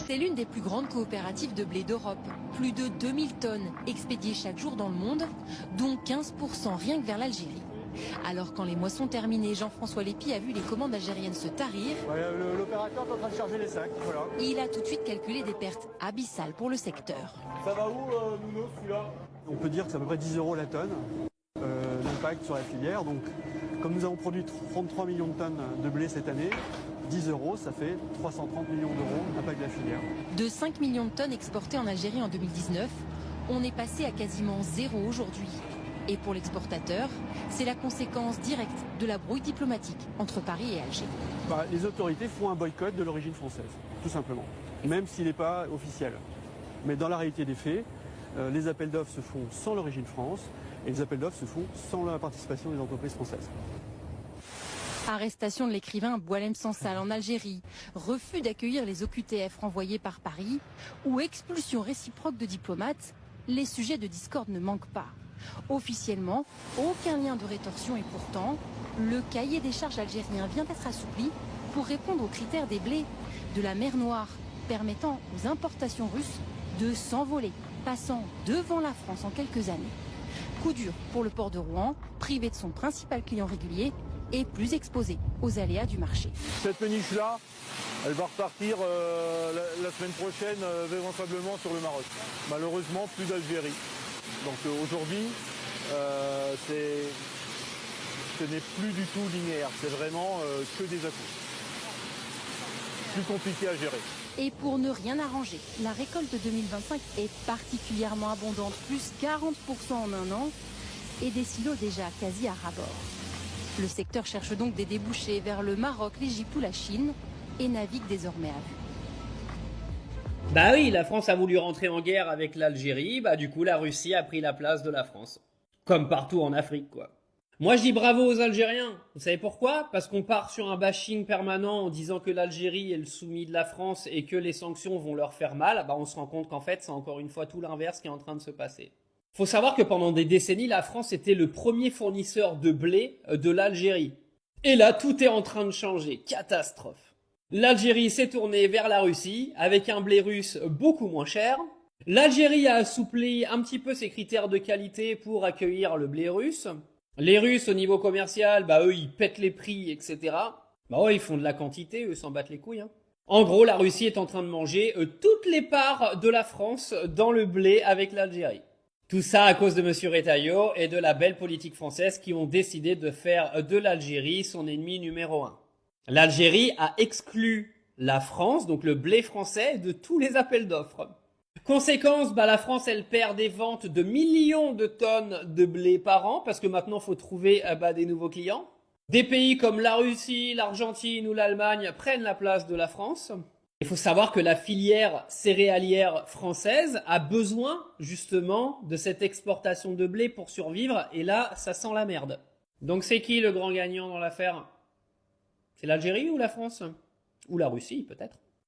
C'est l'une des plus grandes coopératives de blé d'Europe. Plus de 2000 tonnes expédiées chaque jour dans le monde, dont 15% rien que vers l'Algérie. Alors quand les moissons terminées, Jean-François Lépy a vu les commandes algériennes se tarir. L'opérateur est en train de charger les sacs, voilà. Il a tout de suite calculé des pertes abyssales pour le secteur. Ça va où, Nouno, celui-là? On peut dire que c'est à peu près 10 € la tonne, l'impact sur la filière. Donc, comme nous avons produit 33 millions de tonnes de blé cette année, 10 €, ça fait 330 millions d'euros d'impact de la filière. De 5 millions de tonnes exportées en Algérie en 2019, on est passé à quasiment zéro aujourd'hui. Et pour l'exportateur, c'est la conséquence directe de la brouille diplomatique entre Paris et Alger. Les autorités font un boycott de l'origine française, tout simplement, même s'il n'est pas officiel. Mais dans la réalité des faits, les appels d'offres se font sans l'origine France et les appels d'offres se font sans la participation des entreprises françaises. Arrestation de l'écrivain Boualem Sansal en Algérie, refus d'accueillir les OQTF renvoyés par Paris ou expulsion réciproque de diplomates, les sujets de discorde ne manquent pas. Officiellement, aucun lien de rétorsion et pourtant, le cahier des charges algérien vient d'être assoupli pour répondre aux critères des blés de la mer Noire, permettant aux importations russes de s'envoler, passant devant la France en quelques années. Coup dur pour le port de Rouen, privé de son principal client régulier et plus exposé aux aléas du marché. Cette péniche-là, elle va repartir la semaine prochaine vraisemblablement sur le Maroc. Malheureusement, plus d'Algérie. Donc aujourd'hui, ce n'est plus du tout linéaire, c'est vraiment que des à-coups. Plus compliqué à gérer. Et pour ne rien arranger, la récolte 2025 est particulièrement abondante, plus 40% en un an, et des silos déjà quasi à ras-bord. Le secteur cherche donc des débouchés vers le Maroc, l'Égypte ou la Chine, et navigue désormais à vue. Bah oui, la France a voulu rentrer en guerre avec l'Algérie, du coup la Russie a pris la place de la France. Comme partout en Afrique, quoi. Moi je dis bravo aux Algériens. Vous savez pourquoi? Parce qu'on part sur un bashing permanent en disant que l'Algérie est le soumis de la France et que les sanctions vont leur faire mal. On se rend compte qu'en fait c'est encore une fois tout l'inverse qui est en train de se passer. Faut savoir que pendant des décennies, la France était le premier fournisseur de blé de l'Algérie. Et là, tout est en train de changer. Catastrophe. L'Algérie s'est tournée vers la Russie avec un blé russe beaucoup moins cher. L'Algérie a assoupli un petit peu ses critères de qualité pour accueillir le blé russe. Les Russes, au niveau commercial, eux, ils pètent les prix, etc. Ouais, ils font de la quantité, eux, s'en battent les couilles. En gros, la Russie est en train de manger toutes les parts de la France dans le blé avec l'Algérie. Tout ça à cause de Monsieur Retailleau et de la belle politique française qui ont décidé de faire de l'Algérie son ennemi numéro 1. L'Algérie a exclu la France, donc le blé français, de tous les appels d'offres. Conséquence, la France, elle perd des ventes de millions de tonnes de blé par an, parce que maintenant, il faut trouver des nouveaux clients. Des pays comme la Russie, l'Argentine ou l'Allemagne prennent la place de la France. Il faut savoir que la filière céréalière française a besoin, justement, de cette exportation de blé pour survivre, et là, ça sent la merde. Donc c'est qui le grand gagnant dans l'affaire? C'est l'Algérie ou la France? Ou la Russie, peut-être?